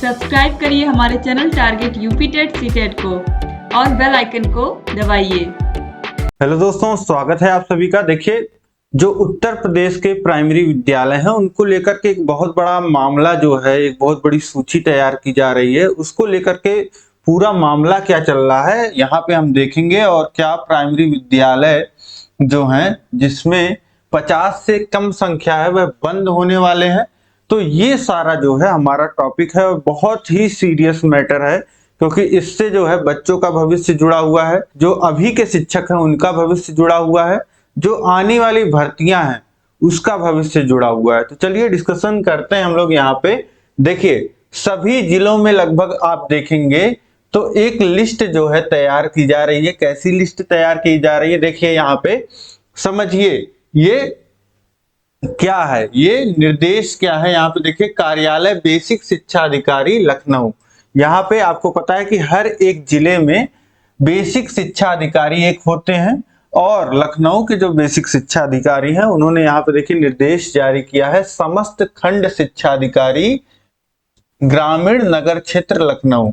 Subscribe करिए हमारे channel target UP TET CTET को और बेल आइकन को दबाइए। हेलो दोस्तों, स्वागत है आप सभी का। देखिए, जो उत्तर प्रदेश के प्राइमरी विद्यालय हैं उनको लेकर के एक बहुत बड़ा मामला जो है, एक बहुत बड़ी सूची तैयार की जा रही है। उसको लेकर के पूरा मामला क्या चल रहा है यहाँ पे हम देखेंगे, और क्या प्राइमरी विद्यालय जो हैं जिसमें 50 से कम संख्या है वह बंद होने वाले हैं। तो ये सारा जो है हमारा टॉपिक है और बहुत ही सीरियस मैटर है, क्योंकि इससे जो है बच्चों का भविष्य जुड़ा हुआ है, जो अभी के शिक्षक हैं उनका भविष्य जुड़ा हुआ है, जो आने वाली भर्तियां हैं उसका भविष्य जुड़ा हुआ है। तो चलिए डिस्कशन करते हैं हम लोग यहाँ पे। देखिए, सभी जिलों में लगभग आप देखेंगे तो एक लिस्ट जो है तैयार की जा रही है। कैसी लिस्ट तैयार की जा रही है, देखिए यहाँ पे समझिए ये क्या है, ये निर्देश क्या है। यहाँ पे देखिए, कार्यालय बेसिक शिक्षा अधिकारी लखनऊ। यहाँ पे आपको पता है कि हर एक जिले में बेसिक शिक्षा अधिकारी एक होते हैं, और लखनऊ के जो बेसिक शिक्षा अधिकारी हैं उन्होंने यहाँ पे देखिए निर्देश जारी किया है, समस्त खंड शिक्षा अधिकारी ग्रामीण नगर क्षेत्र लखनऊ।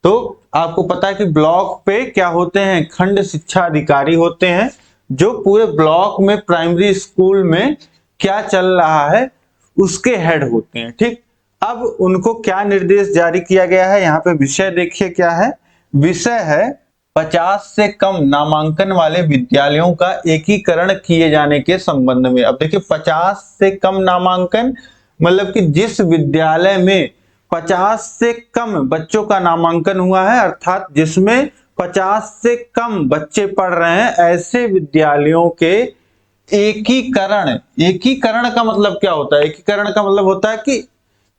तो आपको पता है कि ब्लॉक पे क्या होते हैं, खंड शिक्षा अधिकारी होते हैं, जो पूरे ब्लॉक में प्राइमरी स्कूल में क्या चल रहा है उसके हेड होते हैं। ठीक, अब उनको क्या निर्देश जारी किया गया है, यहाँ पे विषय देखिए क्या है। विषय है 50 से कम नामांकन वाले विद्यालयों का एकीकरण किए जाने के संबंध में। अब देखिए, 50 से कम नामांकन मतलब कि जिस विद्यालय में 50 से कम बच्चों का नामांकन हुआ है, अर्थात जिसमें 50 से कम बच्चे पढ़ रहे हैं, ऐसे विद्यालयों के एकीकरण। एकीकरण का मतलब क्या होता है? एकीकरण का मतलब होता है कि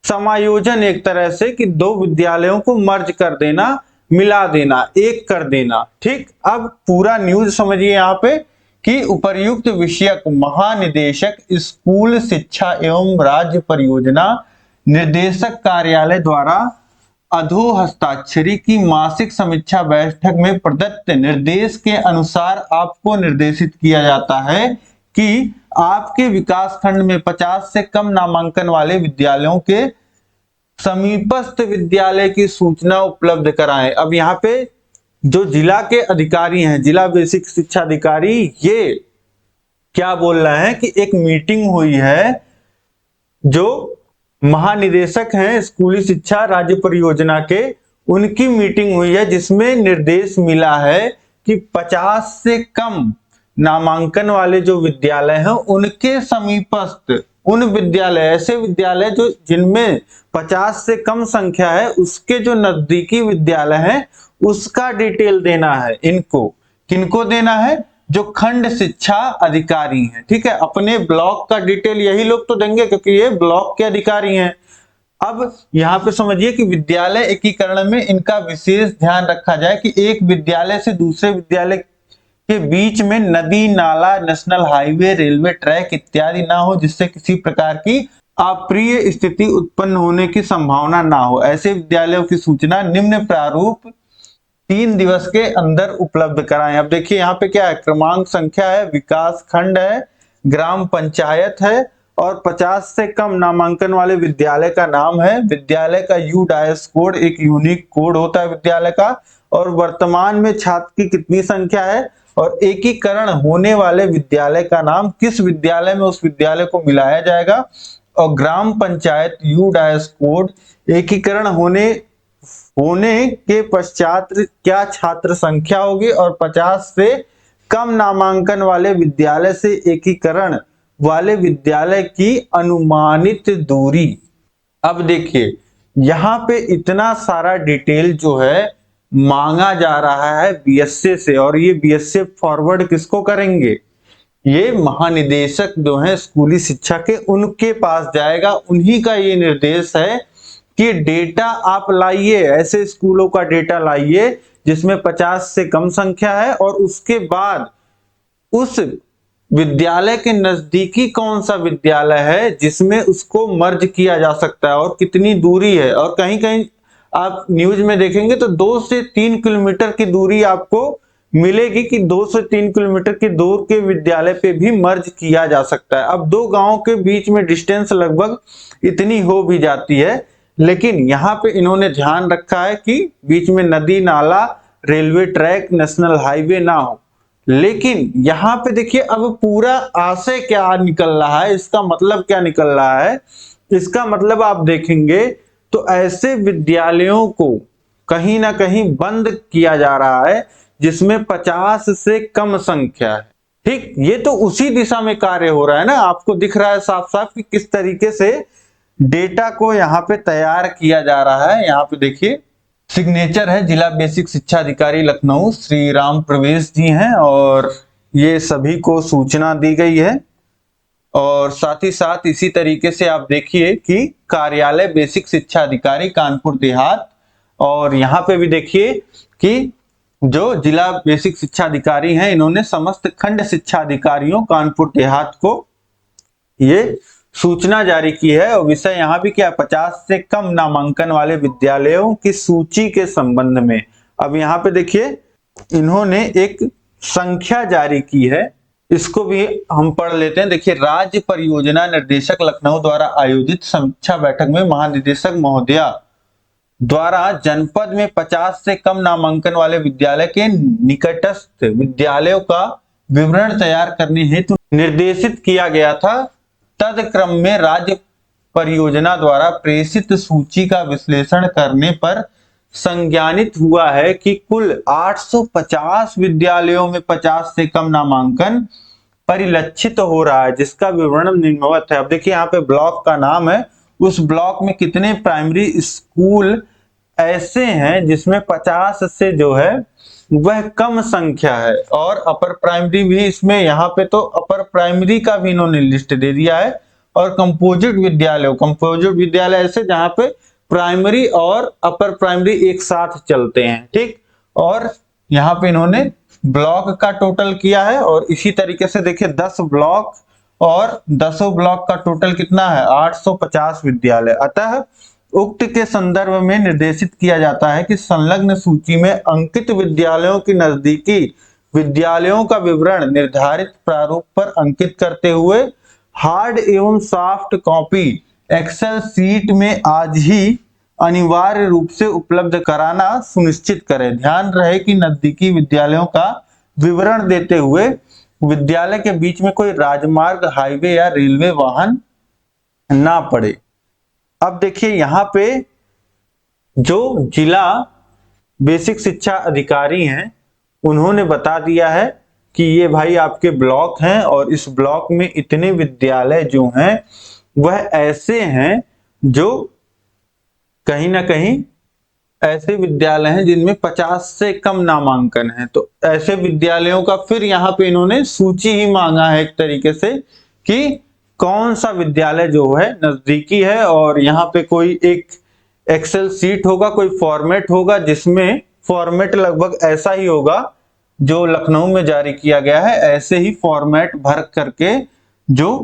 समायोजन, एक तरह से कि दो विद्यालयों को मर्ज कर देना, मिला देना, एक कर देना। ठीक, अब पूरा न्यूज समझिए यहाँ पे कि उपर्युक्त विषयक महानिदेशक स्कूल शिक्षा एवं राज्य परियोजना निर्देशक कार्यालय द्वारा अधो हस्ताक्षरी की मासिक समीक्षा बैठक में प्रदत्त निर्देश के अनुसार आपको निर्देशित किया जाता है कि आपके विकास खंड में 50 से कम नामांकन वाले विद्यालयों के समीपस्थ विद्यालय की सूचना उपलब्ध कराएं। अब यहाँ पे जो जिला के अधिकारी हैं, जिला बेसिक शिक्षा अधिकारी, ये क्या बोल रहे हैं कि एक मीटिंग हुई है, जो महानिदेशक हैं स्कूली शिक्षा राज्य परियोजना के, उनकी मीटिंग हुई है, जिसमें निर्देश मिला है कि 50 से कम नामांकन वाले जो विद्यालय हैं उनके समीपस्थ उन विद्यालय, ऐसे विद्यालय जो जिनमें 50 से कम संख्या है, उसके जो नजदीकी विद्यालय हैं उसका डिटेल देना है। इनको किनको देना है? जो खंड शिक्षा अधिकारी हैं। ठीक है, अपने ब्लॉक का डिटेल यही लोग तो देंगे, क्योंकि ये ब्लॉक के अधिकारी हैं। अब यहाँ पे समझिए कि विद्यालय एकीकरण में इनका विशेष ध्यान रखा जाए कि एक विद्यालय से दूसरे विद्यालय के बीच में नदी, नाला, नेशनल हाईवे, रेलवे ट्रैक इत्यादि ना हो, जिससे किसी प्रकार की अप्रिय स्थिति उत्पन्न होने की संभावना ना हो। ऐसे विद्यालयों की सूचना निम्न प्रारूप 3 दिवस के अंदर उपलब्ध कराएं। अब देखिए यहाँ पे क्या है, क्रमांक संख्या है, विकास खंड है, ग्राम पंचायत है, और 50 से कम नामांकन वाले विद्यालय का नाम है। विद्यालय का यूडाइस कोड, एक यूनिक कोड होता है विद्यालय का, और वर्तमान में छात्र की कितनी संख्या है, और एकीकरण होने वाले विद्यालय का नाम, किस विद्यालय में उस विद्यालय को मिलाया जाएगा, और ग्राम पंचायत यूडाइस कोड, एकीकरण होने के पश्चात क्या छात्र संख्या होगी, और 50 से कम नामांकन वाले विद्यालय से एकीकरण वाले विद्यालय की अनुमानित दूरी। अब देखिए यहाँ पे इतना सारा डिटेल जो है मांगा जा रहा है बीएसए से, और ये बीएसए फॉरवर्ड किसको करेंगे? ये महानिदेशक जो है स्कूली शिक्षा के, उनके पास जाएगा। उन्हीं का ये निर्देश है कि डेटा आप लाइए, ऐसे स्कूलों का डेटा लाइए जिसमें 50 से कम संख्या है, और उसके बाद उस विद्यालय के नजदीकी कौन सा विद्यालय है जिसमें उसको मर्ज किया जा सकता है, और कितनी दूरी है। और कहीं कहीं आप न्यूज में देखेंगे तो 2 से 3 किलोमीटर की दूरी आपको मिलेगी कि 2 से 3 किलोमीटर की दूर के विद्यालय पे भी मर्ज किया जा सकता है। अब दो गांवों के बीच में डिस्टेंस लगभग इतनी हो भी जाती है, लेकिन यहाँ पे इन्होंने ध्यान रखा है कि बीच में नदी नाला रेलवे ट्रैक नेशनल हाईवे ना हो। लेकिन यहाँ पे देखिए अब पूरा आशय क्या निकल रहा है, इसका मतलब क्या निकल रहा है, इसका मतलब आप देखेंगे तो ऐसे विद्यालयों को कहीं ना कहीं बंद किया जा रहा है जिसमें 50 से कम संख्या है। ठीक, ये तो उसी दिशा में कार्य हो रहा है ना, आपको दिख रहा है साफ साफ कि किस तरीके से डेटा को यहाँ पे तैयार किया जा रहा है। यहाँ पे देखिए सिग्नेचर है जिला बेसिक शिक्षा अधिकारी लखनऊ श्री राम प्रवेश जी हैं और ये सभी को सूचना दी गई है। और साथ ही साथ इसी तरीके से आप देखिए कि कार्यालय बेसिक शिक्षा अधिकारी कानपुर देहात, और यहाँ पे भी देखिए कि जो जिला बेसिक शिक्षा अधिकारी हैं इन्होंने समस्त खंड शिक्षा अधिकारियों कानपुर देहात को ये सूचना जारी की है। और विषय यहाँ भी क्या, 50 से कम नामांकन वाले विद्यालयों की सूची के संबंध में। अब यहाँ पे देखिए इन्होंने एक संख्या जारी की है, इसको भी हम पढ़ लेते हैं। देखिए, राज्य परियोजना निर्देशक लखनऊ द्वारा आयोजित समीक्षा बैठक में महानिदेशक महोदया द्वारा जनपद में 50 से कम नामांकन वाले विद्यालय के निकटस्थ विद्यालयों का विवरण तैयार करने हेतु निर्देशित किया गया था। तदक्रम में राज्य परियोजना द्वारा प्रेषित सूची का विश्लेषण करने पर संज्ञानित हुआ है कि कुल 850 विद्यालयों में 50 से कम नामांकन परिलक्षित हो रहा है, जिसका विवरण निम्नवत है। अब देखिए यहाँ पे ब्लॉक का नाम है, उस ब्लॉक में कितने प्राइमरी स्कूल ऐसे हैं जिसमें 50 से जो है वह कम संख्या है, और अपर प्राइमरी भी इसमें, यहाँ पे तो अपर प्राइमरी का भी इन्होंने लिस्ट दे दिया है। और कंपोजिट विद्यालय ऐसे जहां पे प्राइमरी और अपर प्राइमरी एक साथ चलते हैं। ठीक, और यहाँ पे इन्होंने ब्लॉक का टोटल किया है। और इसी तरीके से देखिए 10 ब्लॉक और 10 ब्लॉक का टोटल कितना है, 850 विद्यालय। अतः उक्त के संदर्भ में निर्देशित किया जाता है कि संलग्न सूची में अंकित विद्यालयों की नजदीकी विद्यालयों का विवरण निर्धारित प्रारूप पर अंकित करते हुए हार्ड एवं सॉफ्ट कॉपी एक्सेल सीट में आज ही अनिवार्य रूप से उपलब्ध कराना सुनिश्चित करें। ध्यान रहे कि नजदीकी विद्यालयों का विवरण देते हुए विद्यालय के बीच में कोई राजमार्ग, हाईवे या रेलवे वाहन ना पड़े। अब देखिए यहाँ पे जो जिला बेसिक शिक्षा अधिकारी हैं उन्होंने बता दिया है कि ये भाई आपके ब्लॉक हैं और इस ब्लॉक में इतने विद्यालय जो हैं वह ऐसे हैं जो कहीं ना कहीं ऐसे विद्यालय हैं जिनमें 50 से कम नामांकन है। तो ऐसे विद्यालयों का फिर यहाँ पे इन्होंने सूची ही मांगा है एक तरीके से कि कौन सा विद्यालय जो है नजदीकी है, और यहाँ पे कोई एक एक्सेल सीट होगा, कोई फॉर्मेट होगा जिसमें फॉर्मेट लगभग ऐसा ही होगा जो लखनऊ में जारी किया गया है। ऐसे ही फॉर्मेट भर करके जो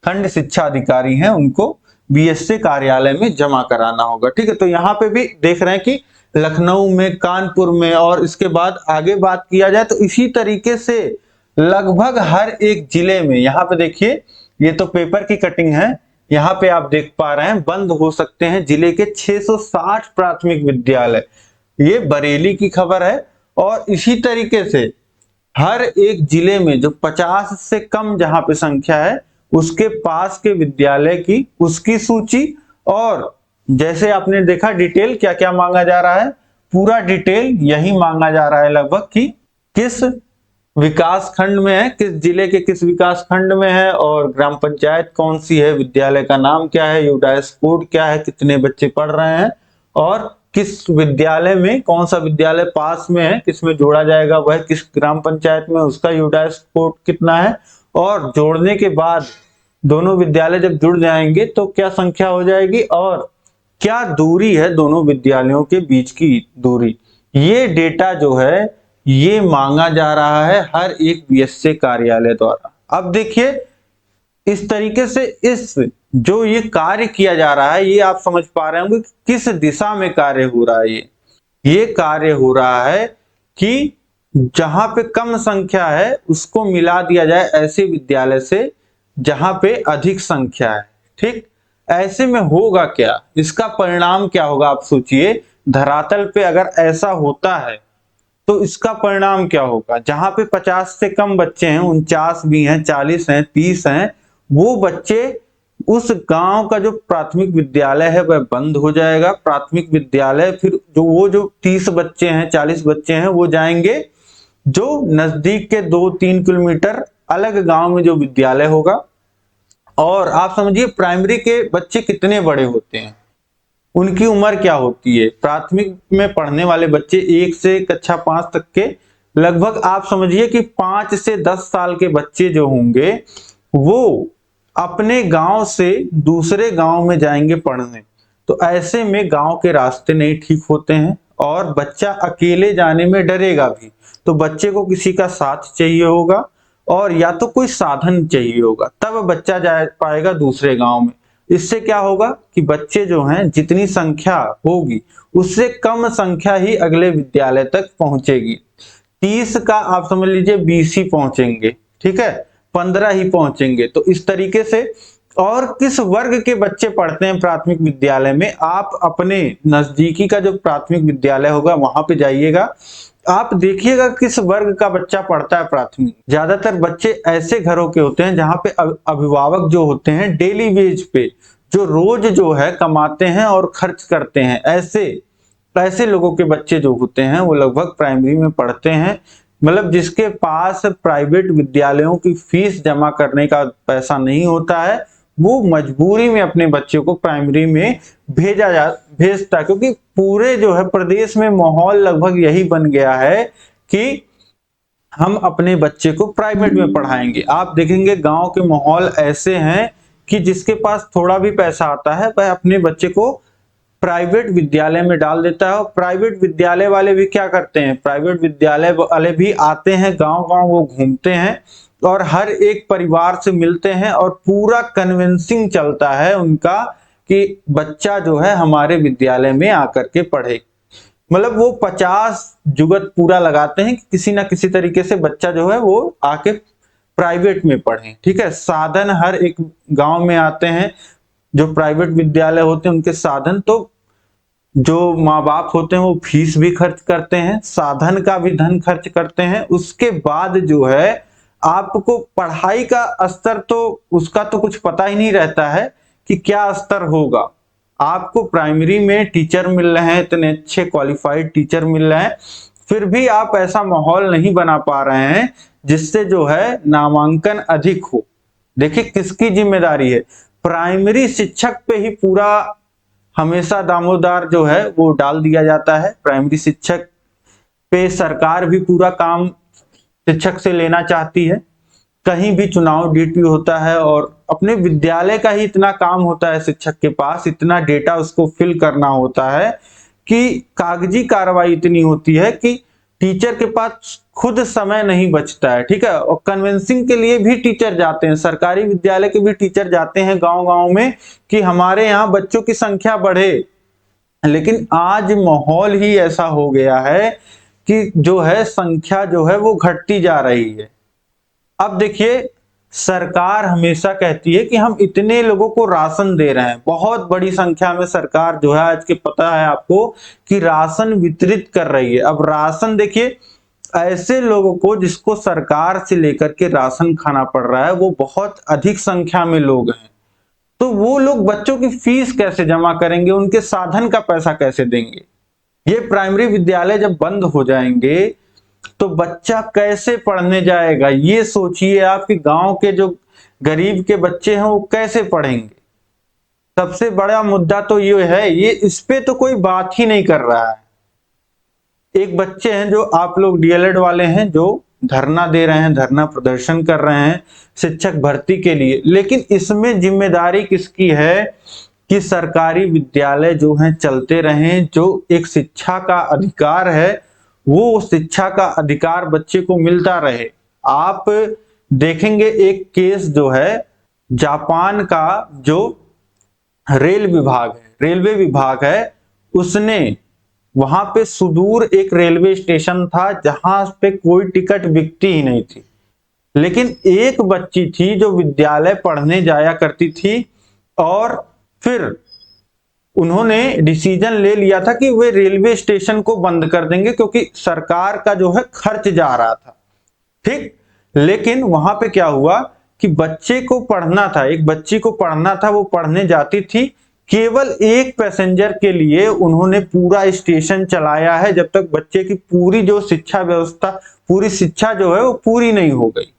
खंड शिक्षा अधिकारी हैं उनको बीएससी कार्यालय में जमा कराना होगा। ठीक है, तो यहाँ पे भी देख रहे हैं कि लखनऊ में, कानपुर में, और इसके बाद आगे बात किया जाए तो इसी तरीके से लगभग हर एक जिले में, यहाँ पे देखिए ये तो पेपर की कटिंग है, यहाँ पे आप देख पा रहे हैं बंद हो सकते हैं जिले के 660 प्राथमिक विद्यालय। ये बरेली की खबर है। और इसी तरीके से हर एक जिले में जो 50 से कम जहां पे संख्या है उसके पास के विद्यालय की उसकी सूची, और जैसे आपने देखा डिटेल क्या क्या मांगा जा रहा है, पूरा डिटेल यही मांगा जा रहा है लगभग कि किस विकास खंड में है, किस जिले के किस विकास खंड में है, और ग्राम पंचायत कौन सी है, विद्यालय का नाम क्या है, यूडाइस कोड क्या है, कितने बच्चे पढ़ रहे हैं, और किस विद्यालय में कौन सा विद्यालय पास में है, किसमें जोड़ा जाएगा, वह किस ग्राम पंचायत में, उसका यूडाइस कोड कितना है, और जोड़ने के बाद दोनों विद्यालय जब जुड़ जाएंगे तो क्या संख्या हो जाएगी, और क्या दूरी है दोनों विद्यालयों के बीच की दूरी। ये डेटा जो है ये मांगा जा रहा है हर एक बीएससी कार्यालय द्वारा। अब देखिए इस तरीके से इस जो ये कार्य किया जा रहा है ये आप समझ पा रहे होंगे किस दिशा में कार्य हो रहा है। ये कार्य हो रहा है कि जहां पे कम संख्या है उसको मिला दिया जाए ऐसे विद्यालय से जहां पे अधिक संख्या है। ठीक, ऐसे में होगा क्या, इसका परिणाम क्या होगा आप सोचिए। धरातल पे अगर ऐसा होता है तो इसका परिणाम क्या होगा। जहां पे 50 से कम बच्चे हैं, 49 भी हैं, 40 हैं, 30 हैं, वो बच्चे, उस गांव का जो प्राथमिक विद्यालय है वह बंद हो जाएगा। प्राथमिक विद्यालय फिर जो 30 बच्चे हैं, 40 बच्चे हैं, वो जाएंगे जो नजदीक के 2-3 किलोमीटर अलग गांव में जो विद्यालय होगा। और आप समझिए प्राइमरी के बच्चे कितने बड़े होते हैं, उनकी उम्र क्या होती है। प्राथमिक में पढ़ने वाले बच्चे 1 से कक्षा 5 तक के लगभग आप समझिए कि 5 से 10 साल के बच्चे जो होंगे वो अपने गांव से दूसरे गांव में जाएंगे पढ़ने। तो ऐसे में गांव के रास्ते नहीं ठीक होते हैं और बच्चा अकेले जाने में डरेगा भी। तो बच्चे को किसी का साथ चाहिए होगा और या तो कोई साधन चाहिए होगा, तब बच्चा जा पाएगा दूसरे गांव में। इससे क्या होगा कि बच्चे जो हैं, जितनी संख्या होगी उससे कम संख्या ही अगले विद्यालय तक पहुंचेगी। 30 का आप समझ लीजिए 20 ही पहुंचेंगे, ठीक है, 15 ही पहुंचेंगे। तो इस तरीके से, और किस वर्ग के बच्चे पढ़ते हैं प्राथमिक विद्यालय में, आप अपने नजदीकी का जो प्राथमिक विद्यालय होगा वहां पे जाइएगा, आप देखिएगा किस वर्ग का बच्चा पढ़ता है प्राथमिक। ज्यादातर बच्चे ऐसे घरों के होते हैं जहां पे अभिभावक जो होते हैं डेली वेज पे, जो रोज जो है कमाते हैं और खर्च करते हैं, ऐसे लोगों के बच्चे जो होते हैं वो लगभग प्राइमरी में पढ़ते हैं। मतलब जिसके पास प्राइवेट विद्यालयों की फीस जमा करने का पैसा नहीं होता है, वो मजबूरी में अपने बच्चे को प्राइमरी में भेजता है। क्योंकि पूरे जो है प्रदेश में माहौल लगभग यही बन गया है कि हम अपने बच्चे को प्राइवेट में पढ़ाएंगे। आप देखेंगे गांव के माहौल ऐसे हैं कि जिसके पास थोड़ा भी पैसा आता है वह अपने बच्चे को प्राइवेट विद्यालय में डाल देता है। और प्राइवेट विद्यालय वाले भी क्या करते हैं, प्राइवेट विद्यालय वाले भी आते हैं गांव-गांव, वो घूमते हैं और हर एक परिवार से मिलते हैं और पूरा कन्विंसिंग चलता है उनका कि बच्चा जो है हमारे विद्यालय में आकर के पढ़े। मतलब वो 50 जुगत पूरा लगाते हैं कि किसी ना किसी तरीके से बच्चा जो है वो आके प्राइवेट में पढ़े, ठीक है। साधन हर एक गांव में आते हैं, जो प्राइवेट विद्यालय होते हैं उनके साधन, तो जो माँ बाप होते हैं वो फीस भी खर्च करते हैं, साधन का भी धन खर्च करते हैं। उसके बाद जो है आपको पढ़ाई का स्तर तो उसका तो कुछ पता ही नहीं रहता है कि क्या स्तर होगा। आपको प्राइमरी में टीचर मिल रहे हैं, इतने अच्छे क्वालिफाइड टीचर मिल रहे हैं, फिर भी आप ऐसा माहौल नहीं बना पा रहे हैं जिससे जो है नामांकन अधिक हो। देखिए किसकी जिम्मेदारी है, प्राइमरी शिक्षक पे ही पूरा हमेशा दामोदार जो है वो डाल दिया जाता है। प्राइमरी शिक्षक पे सरकार भी पूरा काम शिक्षक से लेना चाहती है। कहीं भी चुनाव ड्यूटी होता है और अपने विद्यालय का ही इतना काम होता है शिक्षक के पास, इतना डेटा उसको फिल करना होता है कि कागजी कार्रवाई इतनी होती है कि टीचर के पास खुद समय नहीं बचता है, ठीक है। और कन्विंसिंग के लिए भी टीचर जाते हैं, सरकारी विद्यालय के भी टीचर जाते हैं गांव-गांव में कि हमारे यहाँ बच्चों की संख्या बढ़े। लेकिन आज माहौल ही ऐसा हो गया है कि जो है संख्या जो है वो घटती जा रही है। अब देखिए सरकार हमेशा कहती है कि हम इतने लोगों को राशन दे रहे हैं, बहुत बड़ी संख्या में सरकार जो है आज के पता है आपको कि राशन वितरित कर रही है। अब राशन देखिए ऐसे लोगों को जिसको सरकार से लेकर के राशन खाना पड़ रहा है वो बहुत अधिक संख्या में लोग हैं। तो वो लोग बच्चों की फीस कैसे जमा करेंगे, उनके साधन का पैसा कैसे देंगे। ये प्राइमरी विद्यालय जब बंद हो जाएंगे तो बच्चा कैसे पढ़ने जाएगा, ये सोचिए आप कि गांव के जो गरीब के बच्चे हैं वो कैसे पढ़ेंगे। सबसे बड़ा मुद्दा तो ये है, ये इस पे तो कोई बात ही नहीं कर रहा है। एक बच्चे हैं जो आप लोग डीएलएड वाले हैं जो धरना दे रहे हैं, धरना प्रदर्शन कर रहे हैं शिक्षक भर्ती के लिए, लेकिन इसमें जिम्मेदारी किसकी है कि सरकारी विद्यालय जो हैं चलते रहें। जो एक शिक्षा का अधिकार है वो शिक्षा का अधिकार बच्चे को मिलता रहे। आप देखेंगे एक केस जो है जापान का, जो रेलवे विभाग है, उसने वहां पे सुदूर एक रेलवे स्टेशन था जहां पे कोई टिकट बिकती ही नहीं थी, लेकिन एक बच्ची थी जो विद्यालय पढ़ने जाया करती थी और फिर उन्होंने डिसीजन ले लिया था कि वे रेलवे स्टेशन को बंद कर देंगे क्योंकि सरकार का जो है खर्च जा रहा था। ठीक, लेकिन वहां पे क्या हुआ कि बच्चे को पढ़ना था, एक बच्ची को पढ़ना था, वो पढ़ने जाती थी, केवल एक पैसेंजर के लिए उन्होंने पूरा स्टेशन चलाया है जब तक बच्चे की पूरी जो शिक्षा व्यवस्था, पूरी शिक्षा जो है वो पूरी नहीं हो गई।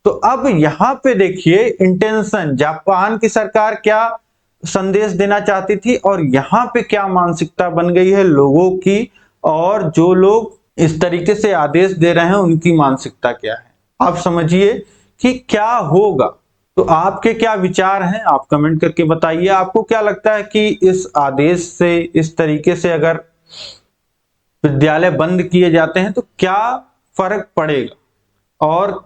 तो अब यहाँ पे देखिए इंटेंशन, जापान की सरकार क्या संदेश देना चाहती थी और यहाँ पे क्या मानसिकता बन गई है लोगों की, और जो लोग इस तरीके से आदेश दे रहे हैं उनकी मानसिकता क्या है। आप समझिए कि क्या होगा। तो आपके क्या विचार हैं, आप कमेंट करके बताइए। आपको क्या लगता है कि इस आदेश से, इस तरीके से अगर विद्यालय बंद किए जाते हैं तो क्या फर्क पड़ेगा, और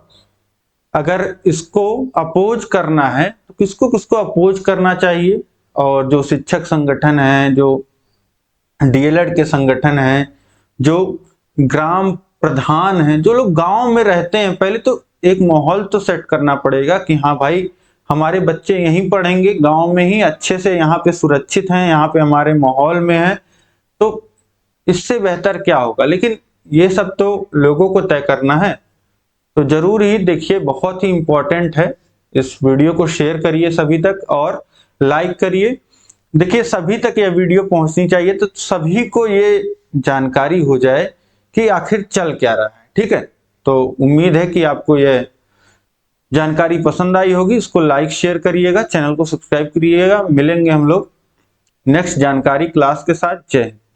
अगर इसको अपोज करना है तो किसको किसको अपोज करना चाहिए। और जो शिक्षक संगठन हैं, जो डीएलएड के संगठन हैं, जो ग्राम प्रधान हैं, जो लोग गांव में रहते हैं, पहले तो एक माहौल तो सेट करना पड़ेगा कि हाँ भाई हमारे बच्चे यहीं पढ़ेंगे, गांव में ही अच्छे से, यहाँ पे सुरक्षित हैं, यहाँ पे हमारे माहौल में है, तो इससे बेहतर क्या होगा। लेकिन ये सब तो लोगों को तय करना है। तो जरूर ही देखिए, बहुत ही इंपॉर्टेंट है। इस वीडियो को शेयर करिए सभी तक और लाइक करिए। देखिए सभी तक यह वीडियो पहुंचनी चाहिए तो सभी को ये जानकारी हो जाए कि आखिर चल क्या रहा है। ठीक है, तो उम्मीद है कि आपको यह जानकारी पसंद आई होगी। इसको लाइक शेयर करिएगा, चैनल को सब्सक्राइब करिएगा। मिलेंगे हम लोग नेक्स्ट जानकारी क्लास के साथ। जय हिंद।